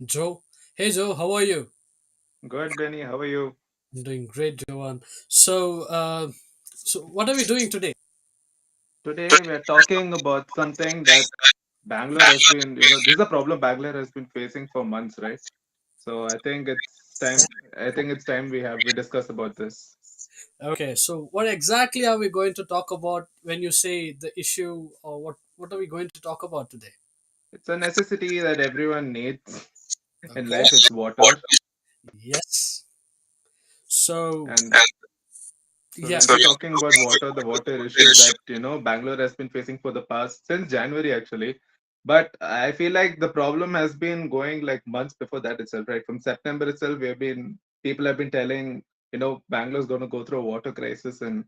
Joe. Hey Joe, how are you? Good, Benny. How are you? I'm doing great, Johan. So what are we doing today? Today we're talking about something that Bangalore has been, this is a problem Bangalore has been facing for months, right? So I think it's time we discuss about this. Okay, so what exactly are we going to talk about when you say the issue, or what are we going to talk about today? It's a necessity that everyone needs in Okay. life. It's water. Yes. So And so yeah, we'll be talking about water, the water issue that, Bangalore has been facing for the past since January actually. But I feel like the problem has been going like months before that itself, right? From September itself, people have been telling, Bangalore's going to go through a water crisis, and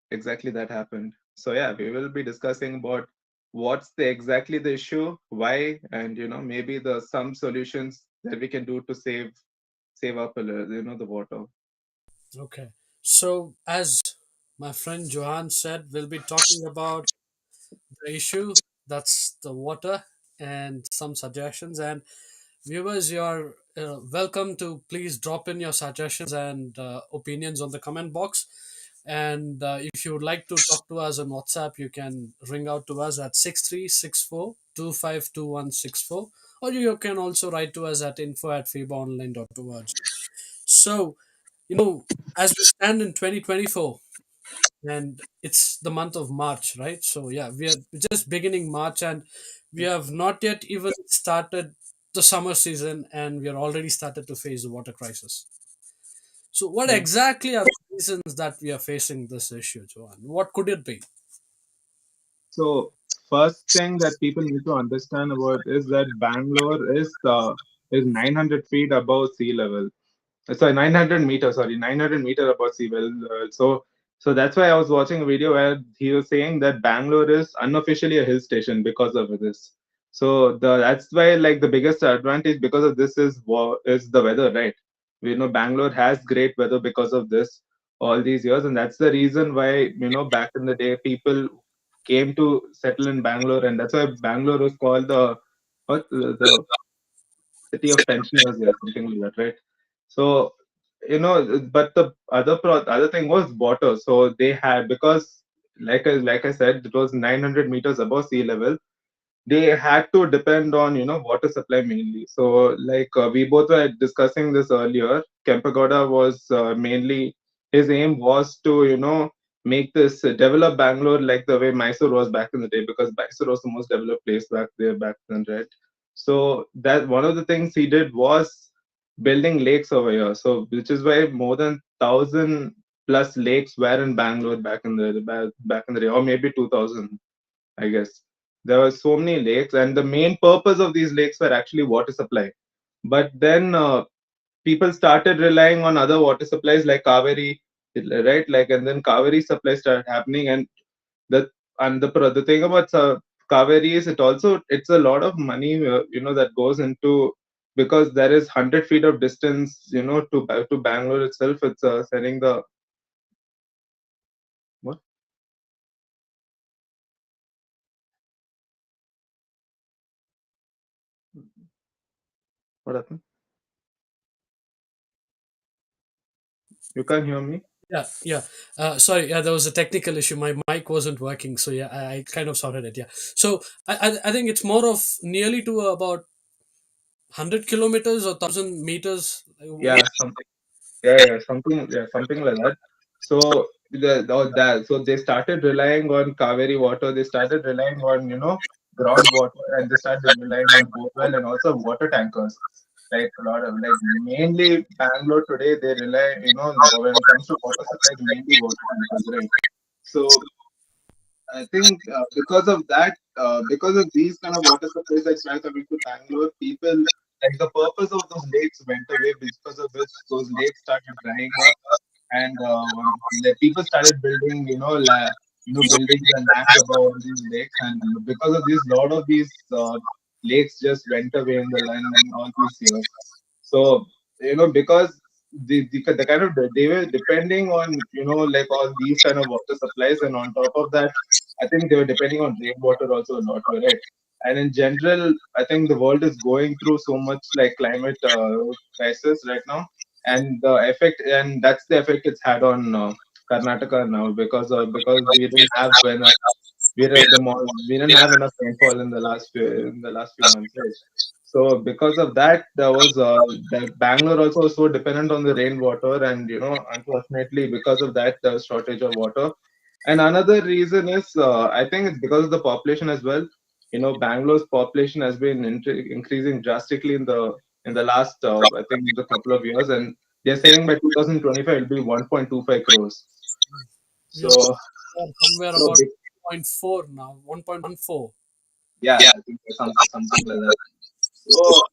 exactly that happened. So yeah, we will be discussing about what's exactly the issue, why, and maybe the some solutions that we can do to save up, the water. okay. So as my friend Johan said, we'll be talking about the issue that's the water and some suggestions. And viewers, you're welcome to please drop in your suggestions and opinions on the comment box. And if you would like to talk to us on WhatsApp, you can ring out to us at 6364 252164, or you can also write to us at info@febaonline.org. So, as we stand in 2024, and it's the month of March, right? So yeah, we are just beginning March, and we have not yet even started the summer season, and we are already started to face the water crisis. So what Yeah. exactly are the reasons that we are facing this issue, Johan? What could it be? So first thing that people need to understand about is that Bangalore is 900 feet above sea level. Sorry, 900 meters. Sorry, 900 meter above sea level. So that's why I was watching a video where he was saying that Bangalore is unofficially a hill station because of this. So that's why like the biggest advantage because of this is the weather, right? We know Bangalore has great weather because of this all these years, and that's the reason why back in the day people came to settle in Bangalore, and that's why Bangalore was called the city of pensioners, or something like that, right? So but the other thing was water. So they had, because like I said, it was 900 meters above sea level. They had to depend on water supply mainly. So like we both were discussing this earlier. Kempegowda was mainly, his aim was to make this develop Bangalore like the way Mysore was back in the day, because Mysore was the most developed place back there back then, right? So that one of the things he did was building lakes over here. So which is why more than 1,000 plus lakes were in Bangalore back in the day, or maybe 2,000, I guess. There were so many lakes, and the main purpose of these lakes were actually water supply. But then people started relying on other water supplies like Kaveri, right? Like, and then Kaveri supply started happening, and the the thing about Kaveri is it's a lot of money, that goes into, because there is 100 feet of distance, to Bangalore itself. It's sending the what what happened? You can't hear me? Yeah, yeah. Sorry, yeah, there was a technical issue. My mic wasn't working, so yeah, I kind of sorted it. Yeah. So I think it's more of nearly to about 100 kilometers or 1,000 meters. Yeah, something. Something like that. So so they started relying on Kaveri water. They started relying on groundwater, and they started relying on borewell and also water tankers. Like a lot of, like, mainly Bangalore today, they rely, when it comes to water supply, it's mainly water tankers, right? So I think because of these kind of water supplies that started coming to Bangalore, people, like, the purpose of those lakes went away, because of which those lakes started drying up, and the people started building, buildings and lands above all these lakes, and because of this, lot of these lakes just went away in the line in all these years. So because the kind of, they were depending on like all these kind of water supplies, and on top of that, I think they were depending on rainwater also a lot, right? And in general, I think the world is going through so much like climate crisis right now, and the effect, and that's the effect it's had on Karnataka now, because we didn't have enough, we didn't have enough rainfall in the last few months, right? So because of that, there was the Bangalore also was so dependent on the rainwater, and unfortunately because of that, there was shortage of water. And another reason is, I think it's because of the population as well. Bangalore's population has been increasing drastically in the last, I think, the couple of years, and they're saying by 2025 it'll be 1.25 crores. We are So, somewhere so about big, 0.4 now, 1.14. yeah, I think something like that. So,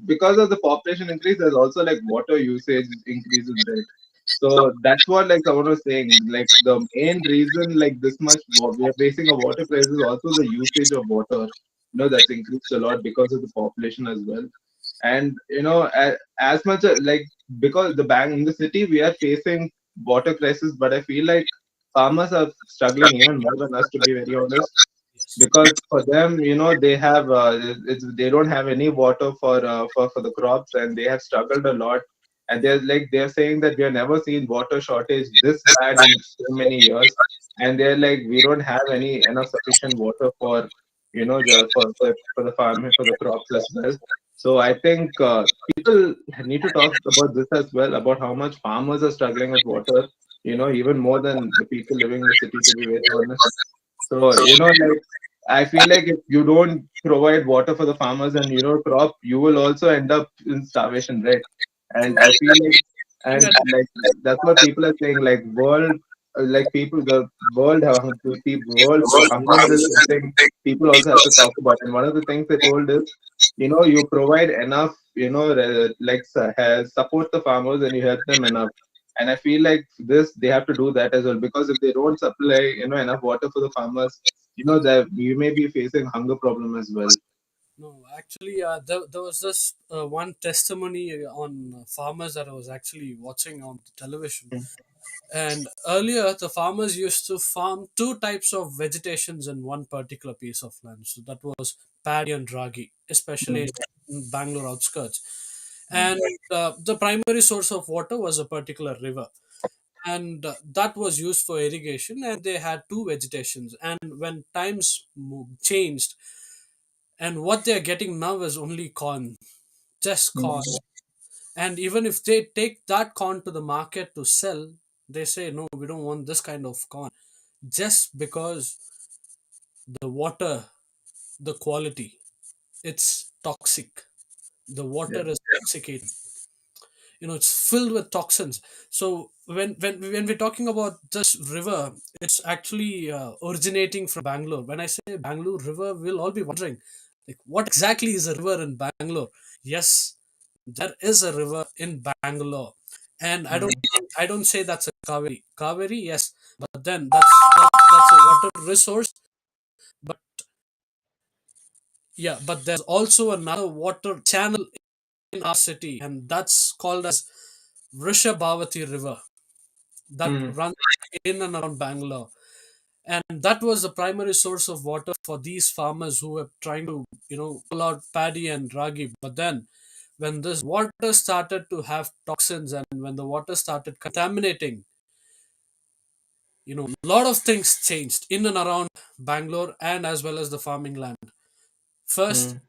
because of the population increase, there's also like water usage increases, right? So that's what like someone was saying. Like the main reason like this much we are facing a water crisis is also the usage of water. That's increased a lot because of the population as well. And as much like, because the bank in the city we are facing water crisis, but I feel like farmers are struggling even more than us, to be very honest, Yes. because for them, they have they don't have any water for the crops, and they have struggled a lot. And they're saying that we have never seen water shortage this bad in so many years. And they're like, we don't have any enough sufficient water for for the farming, for the crops as well. So I think people need to talk about this as well, about how much farmers are struggling with water, even more than the people living in the city, to be very honest. So, like, I feel like if you don't provide water for the farmers and crop, you will also end up in starvation, right? And True. I feel like, Thing and at like that's what people are saying. Like like people, the world hunger is something people also have to talk about. And one of the things they told is, you provide enough, like support the farmers and you help them enough. And I feel like this, they have to do that as well, because if they don't supply, enough water for the farmers, that we may be facing hunger problem as well. No, actually, there was this one testimony on farmers that I was actually watching on television. And earlier, the farmers used to farm two types of vegetations in one particular piece of land. So that was paddy and ragi, especially Mm, in Bangalore outskirts. mm, And the primary source of water was a particular river. And that was used for irrigation. And they had two vegetations. And when times changed, and what they're getting now is only corn, just corn. mm, And even if they take that corn to the market to sell, they say, no, we don't want this kind of corn, just because the water, the quality, it's toxic. The yeah. water is toxicated. It's filled with toxins. So when we're talking about this river, it's actually originating from Bangalore. When I say Bangalore river, we'll all be wondering, like, what exactly is a river in Bangalore? Yes, there is a river in Bangalore, and I don't Mm, I don't say that's a Kaveri, yes, but then that's a water resource. But yeah, but there's also another water channel in our city, and that's called as Vrishabhavati River, that mm, runs in and around Bangalore. And that was the primary source of water for these farmers who were trying to, pull out paddy and ragi. But then, when this water started to have toxins and when the water started contaminating, a lot of things changed in and around Bangalore and as well as the farming land. First, mm,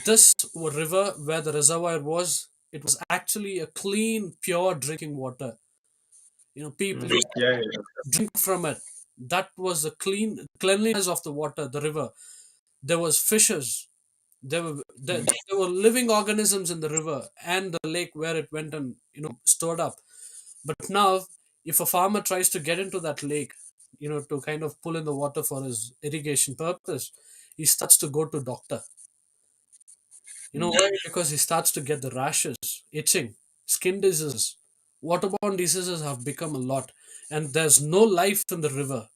this river where the reservoir was, it was actually a clean, pure drinking water. People mm. used Yeah, to yeah. drink from it. That was the cleanliness of the water, the river. There was fishes. There were living organisms in the river and the lake where it went and stored up. But now, if a farmer tries to get into that lake, to kind of pull in the water for his irrigation purpose, he starts to go to doctor. You know Mm, why? Because he starts to get the rashes, itching, skin diseases. Waterborne diseases have become a lot, and there's no life in the river.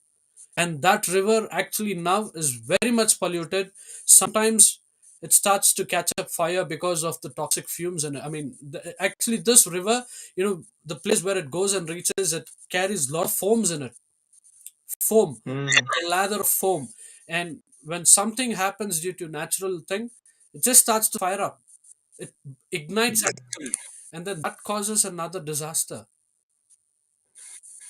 And that river actually now is very much polluted. Sometimes it starts to catch up fire because of the toxic fumes. And I mean, actually, this river, the place where it goes and reaches, it carries a lot of foams in it, foam, mm, a lather of foam. And when something happens due to natural thing, it just starts to fire up. It ignites actually, and then that causes another disaster.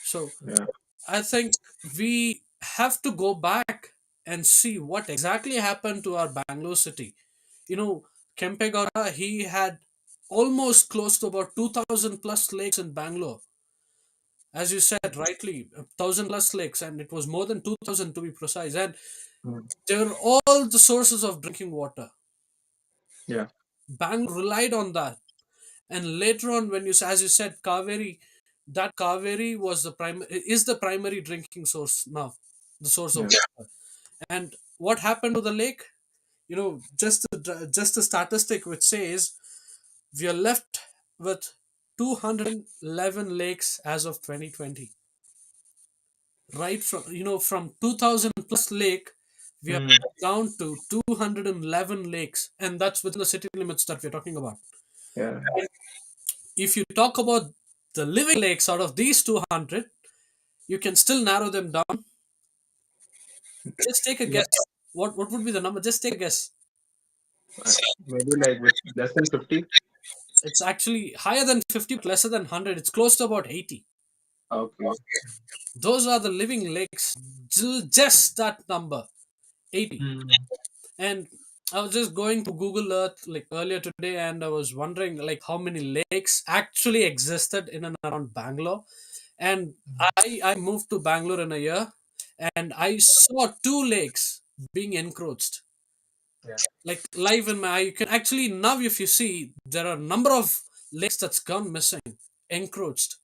So yeah, I think we have to go back and see what exactly happened to our Bangalore city. You know, Kempegowda, he had almost close to about 2,000 plus lakes in Bangalore. As you said rightly, 1,000 plus lakes, and it was more than 2,000 to be precise. And mm, they were all the sources of drinking water. yeah, Bangalore relied on that. And later on, when you, as you said, Kaveri, that Kaveri was the is the primary drinking source now, the source of yeah, water. And what happened to the lake? Just a statistic which says we are left with 211 lakes as of 2020. Right from from 2,000 plus lake, we are mm, down to 211 lakes, and that's within the city limits that we're talking about. yeah, If you talk about the living lakes out of these 200, you can still narrow them down. Just take a yeah. guess. What would be the number? Just take a guess. Uh, Maybe like with less than 50. It's actually higher than 50, but lesser than 100. It's close to about 80. Okay. Those are the living lakes. Just that number, 80. Mm, And I was just going to Google Earth like earlier today, and I was wondering like how many lakes actually existed in and around Bangalore. And I moved to Bangalore in a year, and I saw two lakes being encroached yeah. like live in my eye. You can actually now, if you see, there are a number of lakes that's gone missing, encroached.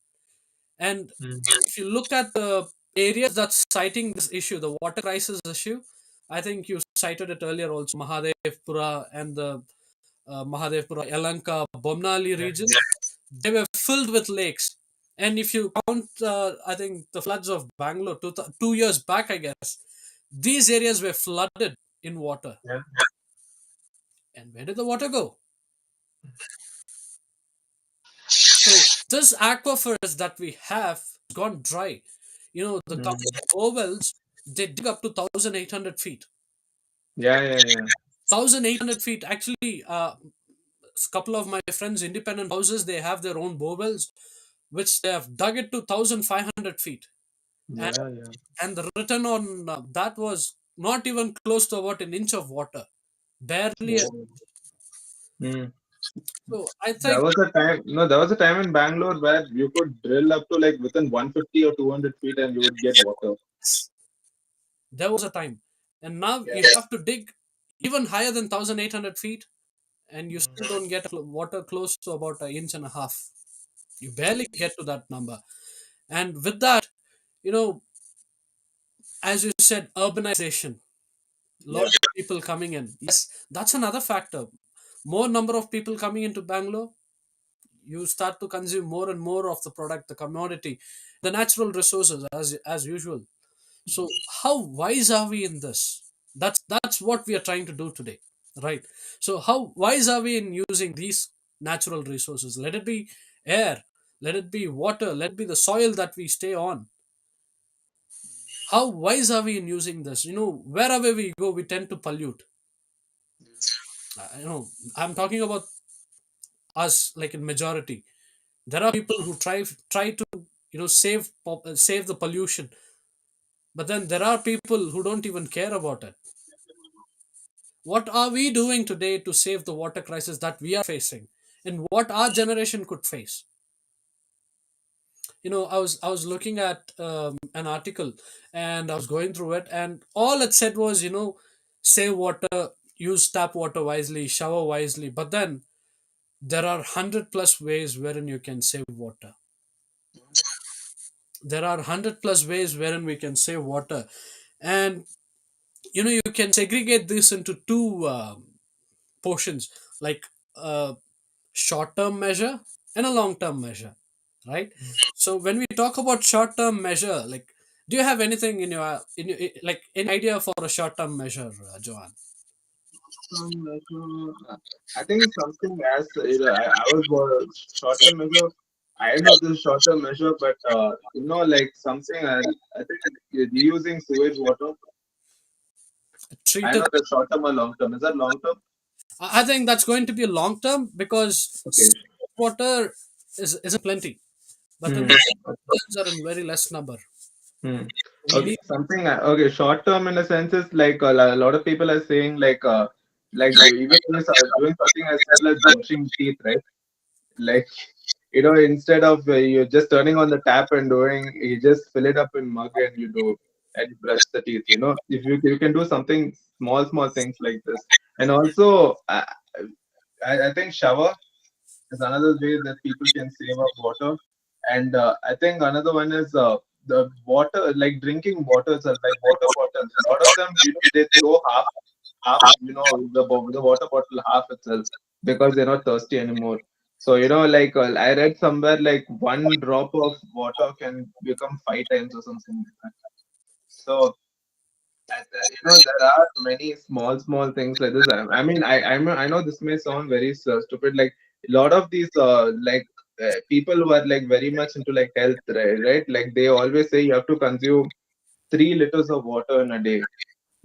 And Mm, if you look at the areas that's citing this issue, the water crisis issue, I think you cited it earlier also, Mahadevpura and the Mahadevpura, Yalanka, Bomnali yeah. region, they were filled with lakes. And if you count, I think the floods of Bangalore 2 years back, I guess, these areas were flooded in water. Yeah. And where did the water go? So this aquifers that we have gone dry. The Mm, government bore they dig up to 1,800 feet. yeah, yeah, yeah. 1,800 feet. Actually, a couple of my friends' independent houses, they have their own borewells, which they have dug it to 1,500 feet. And Yeah, yeah. and the return on that was not even close to about an inch of water. Barely. Oh. Mm. So I There think was a time, no, there was a time in Bangalore where you could drill up to like within 150 or 200 feet and you would get water. there was a time. And now Yeah. you have to dig even higher than 1,800 feet, and you still don't get water close to about an inch and a half. You barely get to that number. And with that, you know, as you said, urbanization, a lot Yeah. of people coming in. Yes, that's another factor. More number of people coming into Bangalore, you start to consume more and more of the product, the commodity, the natural resources as usual. So how wise are we in this? That's what we are trying to do today, right? So how wise are we in using these natural resources? Let it be air, let it be water, let it be the soil that we stay on. How wise are we in using this? Wherever we go, we tend to pollute. I'm talking about us, like in majority. There are people who try to save the pollution, but then there are people who don't even care about it. What are we doing today to save the water crisis that we are facing, and what our generation could face? I was looking at an article, and I was going through it, and all it said was, save water, use tap water wisely, shower wisely. But then there are 100 plus ways wherein you can save water. There are 100 plus ways wherein we can save water. And you can segregate this into two portions, like a short term measure and a long term measure, right? So when we talk about short term measure, like, do you have anything in your like any idea for a short term measure, Johan? I think it's something as I was short term measure. I don't know if this is short term measure, but like something I think reusing sewage water. I treated. know the short term or long term. Is that long term? I think that's going to be a long term because Okay. water isn't plenty, but then Hmm. the Okay. oceans are in very less number. Hmm. We Okay. need. Something. Okay. Short term in a sense is like a lot of people are saying like even when you start doing something as simple as brushing teeth, right? Like instead of you just turning on the tap and doing, you just fill it up in mug and you do and you brush the teeth. If you can do something small things like this, and also I think shower is another way that people can save up water. And I think another one is the water, like drinking waters, are like water bottles. A lot of them, they throw half, the water bottle half itself because they're not thirsty anymore. So, like I read somewhere like one drop of water can become 5 times or something like that. So, there are many small things like this. I mean, I know this may sound very stupid. Like a lot of these people who are like very much into like health, right? Right? Like they always say you have to consume 3 liters of water in a day.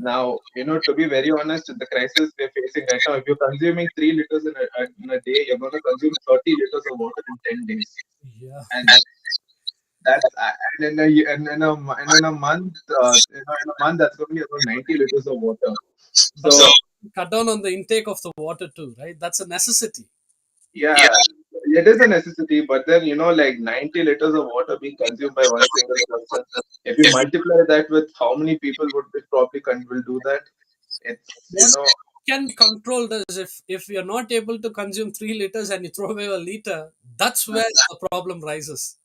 Now, to be very honest, the crisis we're facing right now, if you're consuming 3 liters in a day, you're going to consume 30 liters of water in 10 days. Yeah, And that's and in a month, in a month that's going to be about 90 liters of water. but So cut down on the intake of the water too, right? That's a necessity. yeah, it is a necessity. But then like 90 liters of water being consumed by one single person. If you multiply that with how many people would be probably will do that, it's What can be controlled is if you're not able to consume 3 liters and you throw away a liter, that's where the problem rises.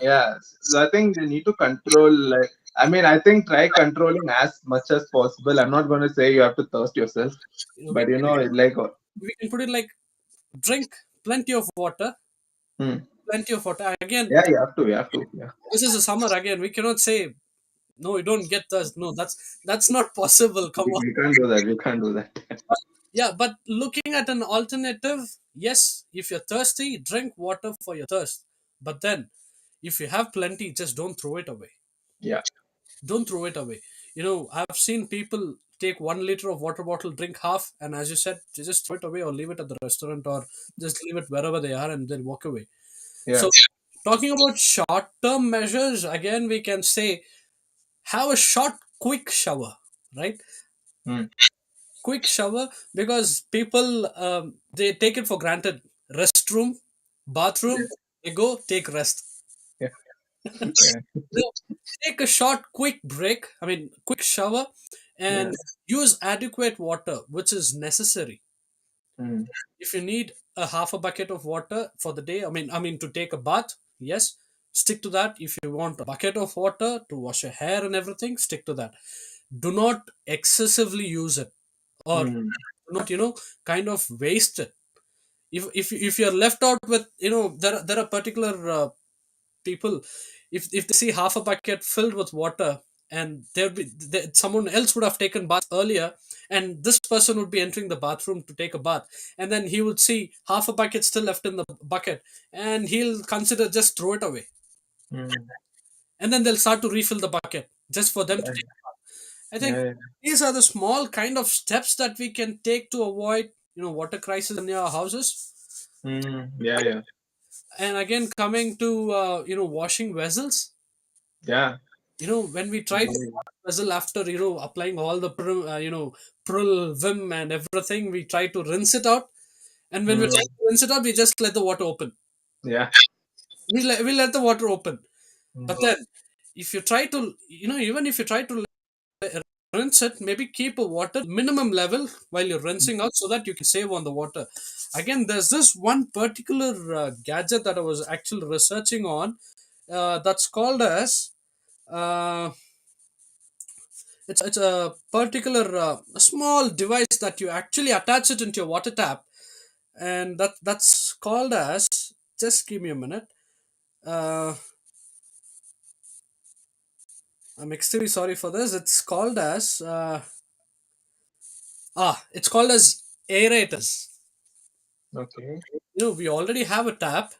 yeah. So I think they need to control. Like I mean, I think try controlling as much as possible. I'm not going to say you have to thirst yourself, You know, but like. we can put it like drink plenty of water, Hmm. plenty of water. Again, Yeah, you have to. You have to. Yeah. this is a summer again. We cannot say no, you don't get thirst. No, that's not possible. Come on. We can't do that. We can't do that. Yeah, but looking at an alternative, yes, if you're thirsty, drink water for your thirst. But then, if you have plenty, just don't throw it away. Yeah. Don't throw it away. I've seen people take 1 liter of water bottle, drink half, and as you said, they just throw it away or leave it at the restaurant or just leave it wherever they are and then walk away. Yeah. So, talking about short term measures, again, we can say have a short, quick shower, right? Hmm. Quick shower because people they take it for granted. Restroom, bathroom, Yeah. they go take rest. Yeah. Yeah. No, take a short, quick break. I mean, quick shower, Yeah. and use adequate water, which is necessary. Hmm. If you need a half a bucket of water for the day, I mean to take a bath, yes, stick to that. If you want a bucket of water to wash your hair and everything, stick to that. Do not excessively use it, or Hmm. do not kind of waste it. If you're left out with there are particular people, if they see half a bucket filled with water, and someone else would have taken bath earlier, and this person would be entering the bathroom to take a bath, and then he would see half a bucket still left in the bucket, and he'll consider just throw it away, Hmm. and then they'll start to refill the bucket just for them to Yeah. take. I think Yeah. these are the small kind of steps that we can take to avoid water crisis in our houses. Hmm. Yeah. Yeah. And again, coming to washing vessels, when we try to Yeah. wash vessel after applying all the Pril, Vim and everything, we try to rinse it out, and when we Hmm. try to rinse it out, we just let the water open. Yeah. We let the water open, Hmm. but then if you try to even if you try to rinse it, maybe keep a water minimum level while you're rinsing out so that you can save on the water. Again, there's this one particular gadget that I was actually researching on, that's called as uh, it's a particular a small device that you actually attach it into your water tap, and that's called as, just give me a minute. uh, I'm extremely sorry for this. It's called as it's called as aerators. Okay. We already have a tap,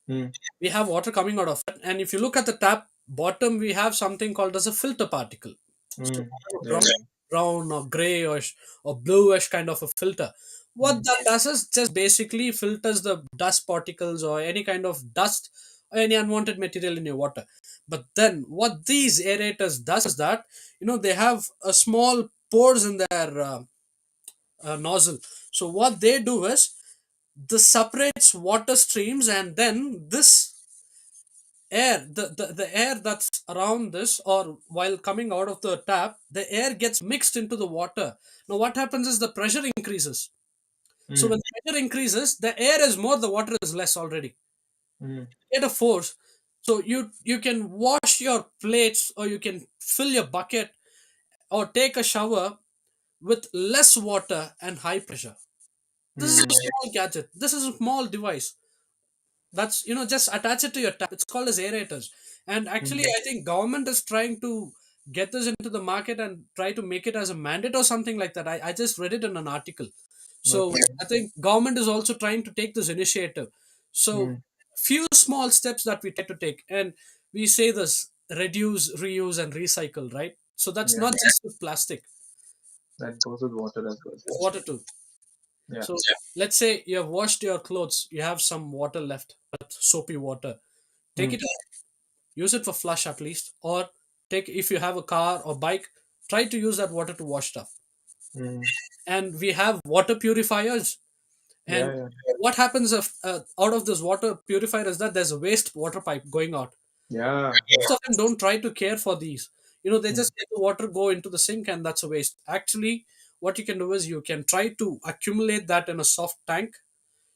Hmm. we have water coming out of it, and if you look at the tap bottom, we have something called as a filter particle. So, Hmm. Yeah. Yeah. brown or gray or bluish kind of a filter. What mm, that does is just basically filters the dust particles or any kind of dust or any unwanted material in your water. But then what these aerators does is that, they have a small pores in their nozzle. So what they do is this separates water streams, and then this air, the air that's around this or while coming out of the tap, the air gets mixed into the water. Now what happens is the pressure increases. So when mm, the pressure increases, the air is more, the water is less already. mm, Get a force. So you can wash your plates, or you can fill your bucket, or take a shower with less water and high pressure. This is a mm, small gadget. This is a small device. That's, just attach it to your tap. It's called as aerators. And actually, mm. I think government is trying to get this into the market and try to make it as a mandate or something like that. I just read it in an article. So Okay. I think government is also trying to take this initiative. So Mm. few small steps that we try to take, and we say this: reduce, reuse, and recycle, right? So that's Yeah, not just with plastic, that goes with water as well. water too. Yeah. So let's say you have washed your clothes, you have some water left, but soapy water. Take it Mm, out, use it for flush at least, or take, if you have a car or bike, try to use that water to wash stuff. mm. And we have water purifiers. Yeah, And yeah, what happens if out of this water purifier is that there's a waste water pipe going out. yeah, yeah. Most of them don't try to care for these. They Mm, just let the water go into the sink, and that's a waste. Actually, what you can do is you can try to accumulate that in a soft tank.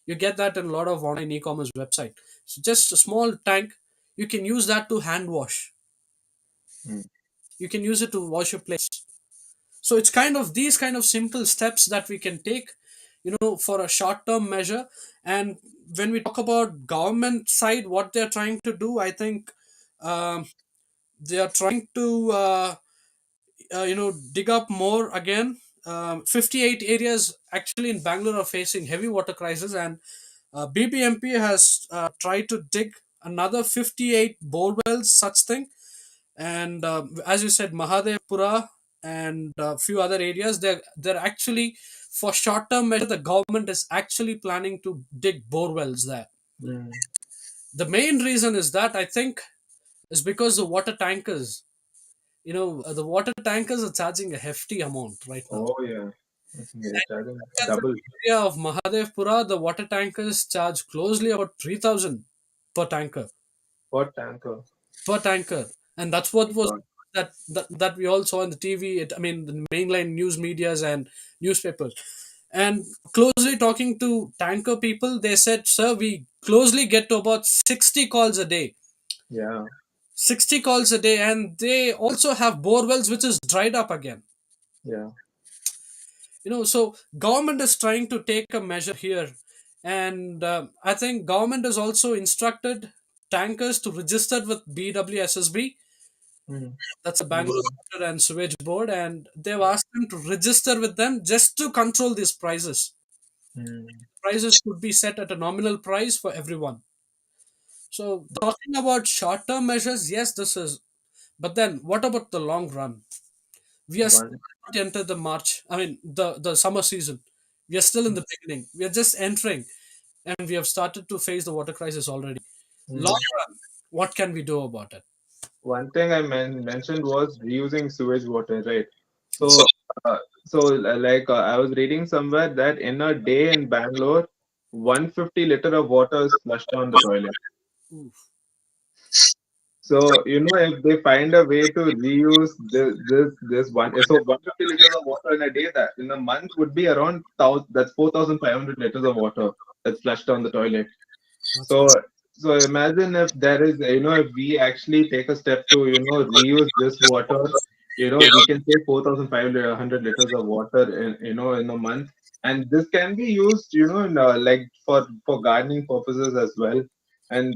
You get that in a lot of online e-commerce website. So just a small tank, you can use that to hand wash. mm. You can use it to wash your plates. So it's kind of these kind of simple steps that we can take, for a short term measure. And when we talk about government side, what they're trying to do, I think um, they are trying to dig up more again. 58 areas actually in Bangalore are facing heavy water crisis, and BBMP has tried to dig another 58 bore wells, such thing. And as you said, Mahadevpura and a few other areas, they're actually, for short term measure, the government is actually planning to dig bore wells there. Mm. The main reason is that, I think, is because the water tankers, the water tankers are charging a hefty amount right now. Oh, yeah. They're charging And for double. the area of Mahadevpura, the water tankers charge closely about 3,000 per tanker. What tanker? Per tanker. And that's what My was God. that we all saw on the TV. I mean, the mainline news medias and newspapers. And closely talking to tanker people, they said, "Sir, we closely get to about 60 calls a day." Yeah, 60 calls a day, and they also have bore wells which is dried up again. yeah. So government is trying to take a measure here, and I think government has also instructed tankers to register with BWSSB. Mm. That's a Bangalore Water and Sewage Board, and they've asked them to register with them just to control these prices. Mm. Prices could be set at a nominal price for everyone. So talking about short-term measures, yes, this is. But then, what about the long run? We are still One. not entered the March. I mean, the summer season. We are still in the beginning. We are just entering, and we have started to face the water crisis already. Long Mm. run, what can we do about it? One thing I mentioned was reusing sewage water, right? So, I was reading somewhere that in a day in Bangalore, 150 liter of water is flushed down the toilet. Oof. So, if they find a way to reuse this one, so 150 liters of water in a day, that in a month would be around thousand. That's 4,500 liters of water that's flushed down the toilet. That's So, good. so imagine if there is, if we actually take a step to, reuse this water, we can save 4,500 liters of water in a month. And this can be used, like for gardening purposes as well. And,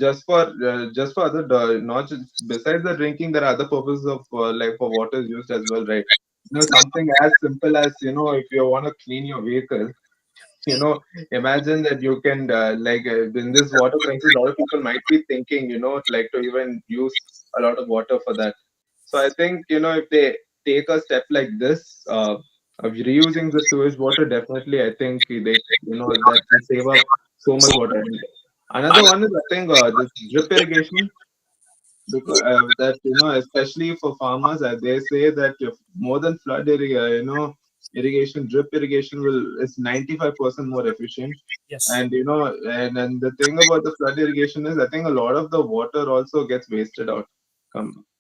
just for other, not just besides the drinking, there are other purposes of, like for water is used as well, right? Something as simple as, if you want to clean your vehicle, you know imagine that you can in this water crisis, a lot of people might be thinking, like to even use a lot of water for that. So I think, if they take a step like this of reusing the sewage water, definitely I think they, that will save up so much water. And another one is, I think, this drip irrigation, because that, especially for farmers, they say that if more than irrigation, drip irrigation will is 95% more efficient. Yes. And and the thing about the flood irrigation is, I think a lot of the water also gets wasted out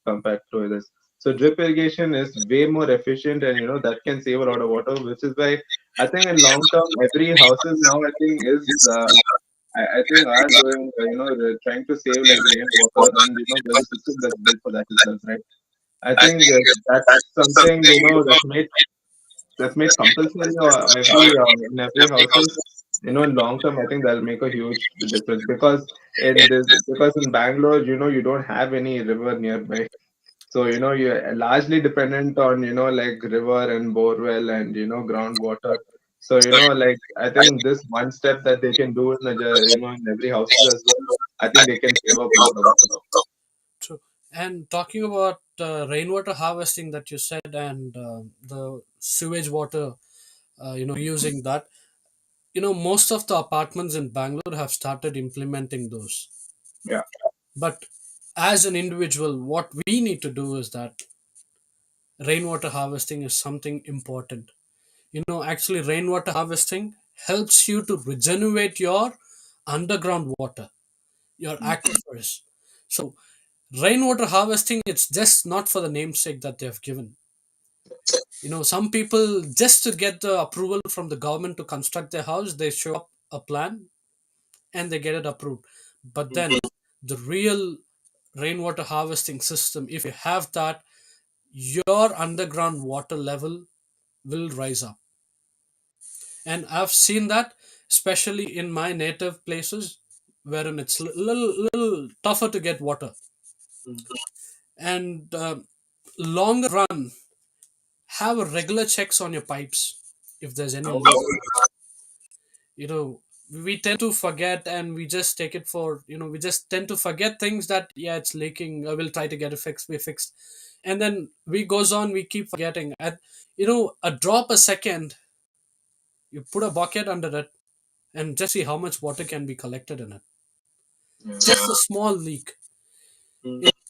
compared to this. So drip irrigation is way more efficient, and that can save a lot of water, which is why I think in long term every houses now, I think, is I think are doing, they're trying to save like rainwater, and there's a system that's built for that itself, right? I think that's something, that's made compulsory in every houses. In long term, I think that'll make a huge difference, because in Bangalore, you don't have any river nearby. So, you're largely dependent on, like river and borewell and, groundwater. So, like, I think this one step that they can do in every houses as well, I think they can save up a lot of water. True. And talking about rainwater harvesting that you said, and the sewage water, using that, most of the apartments in Bangalore have started implementing those. Yeah. But as an individual, what we need to do is that rainwater harvesting is something important. Actually, rainwater harvesting helps you to regenerate your underground water, your aquifers. So, rainwater harvesting, it's just not for the namesake that they have given. Some people, just to get the approval from the government to construct their house, they show up a plan and they get it approved. But then the real rainwater harvesting system, if you have that, your underground water level will rise up. And I've seen that, especially in my native places, wherein it's little tougher to get water. And longer run, have a regular checks on your pipes if there's any leak. Oh, you know we tend to forget, and we just take it for, we just tend to forget things that, yeah, it's leaking, I will try to get it fixed, we fixed. And then we goes on, we keep forgetting. At a drop a second, you put a bucket under it and just see how much water can be collected in it. yeah. Just a small leak.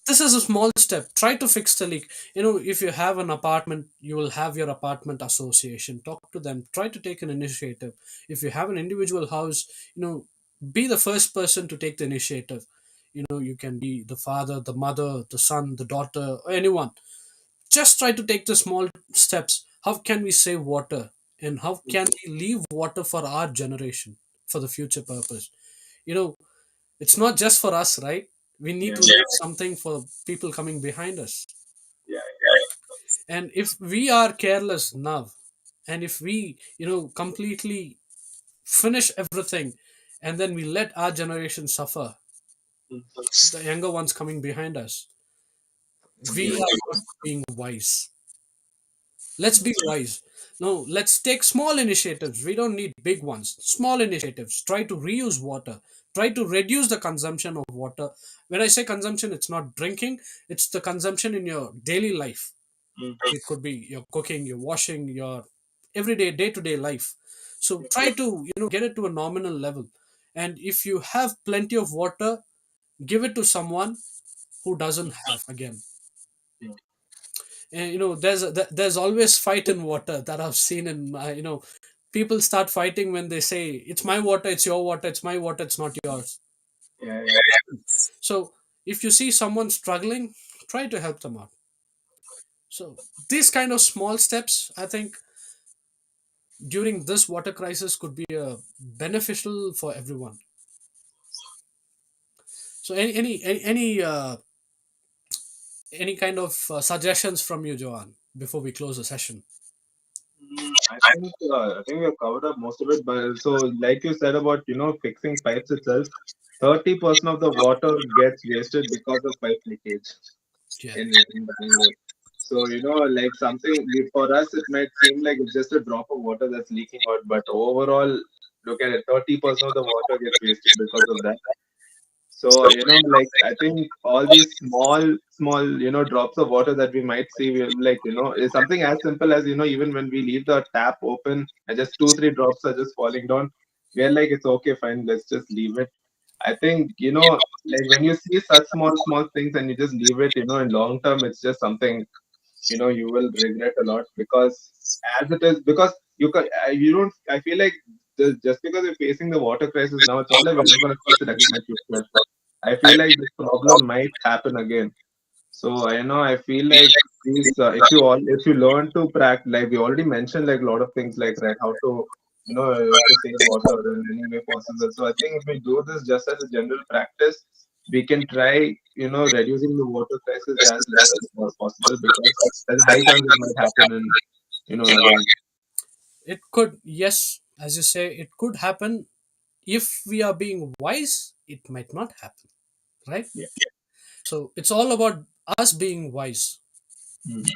This is a small step. Try to fix the leak. If you have an apartment, you will have your apartment association. Talk to them. Try to take an initiative. If you have an individual house, be the first person to take the initiative. You can be the father, the mother, the son, the daughter, or anyone. Just try to take the small steps. How can we save water? And how can we leave water for our generation, for the future purpose? You know, it's not just for us, right? We need Yeah. to leave something for people coming behind us. Yeah. And if we are careless now, and if we, completely finish everything, and then we let our generation suffer, the younger ones coming behind us, we Yeah. are not being wise. Let's be wise. No, let's take small initiatives. We don't need big ones. Small initiatives. Try to reuse water. Try to reduce the consumption of water. When I say consumption, it's not drinking, it's the consumption in your daily life. It could be your cooking, your washing, your everyday, day to day life. So try to, get it to a nominal level. And if you have plenty of water, give it to someone who doesn't have, again. And there's always fight in water that I've seen in my, people start fighting when they say, it's my water, it's your water, it's my water, it's not yours. Yeah. Yeah. So if you see someone struggling, try to help them out. So these kind of small steps, I think, during this water crisis could be beneficial for everyone. So any kind of suggestions from you, Johan, before we close the session? I think we have covered up most of it. But so, like you said about fixing pipes itself, 30% of the water gets wasted because of pipe leakage Yeah. in Bangalore. So like something for us, it might seem like it's just a drop of water that's leaking out, but overall, look at it, 30% of the water gets wasted because of that. So, like I think all these small, drops of water that we might see, like, is something as simple as, even when we leave the tap open and just two, three drops are just falling down, we're like, it's okay, fine, let's just leave it. I think, like when you see such small things and you just leave it, in long term, it's just something, you will regret a lot, because as it is, because you don't, I feel like just because you're facing the water crisis now, it's not like we're not going to face it again in future. I feel like this problem might happen again. So I feel like these, if you learn to practice, like we already mentioned, like a lot of things, like right, how to, to save water in any way possible. So I think if we do this just as a general practice, we can try, reducing the water crisis as less as possible, because there's a high chance it might happen in, again. It could, yes, as you say, it could happen. If we are being wise, it might not happen, right? Yeah. So it's all about us being wise. Mm.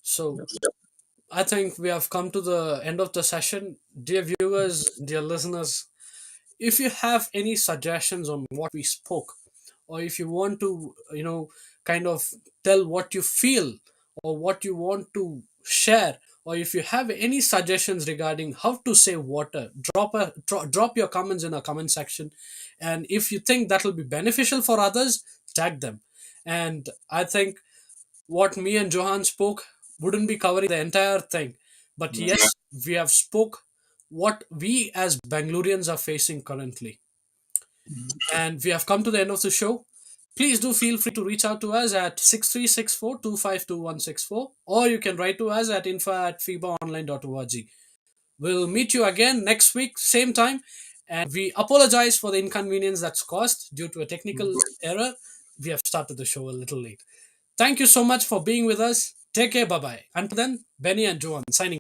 So Yep. I think we have come to the end of the session. Dear viewers, dear listeners, if you have any suggestions on what we spoke, or if you want to, kind of tell what you feel or what you want to share, or if you have any suggestions regarding how to save water, drop your comments in a comment section. And if you think that will be beneficial for others, tag them. And I think what me and Johan spoke wouldn't be covering the entire thing. But Yeah. yes, we have spoke what we as Bangaloreans are facing currently. Mm. And we have come to the end of the show. Please do feel free to reach out to us at 6364252164, or you can write to us at info@febaonline.org. We'll meet you again next week, same time. And we apologize for the inconvenience that's caused due to a technical error. We have started the show a little late. Thank you so much for being with us. Take care. Bye bye. Until then, Benny and Johan signing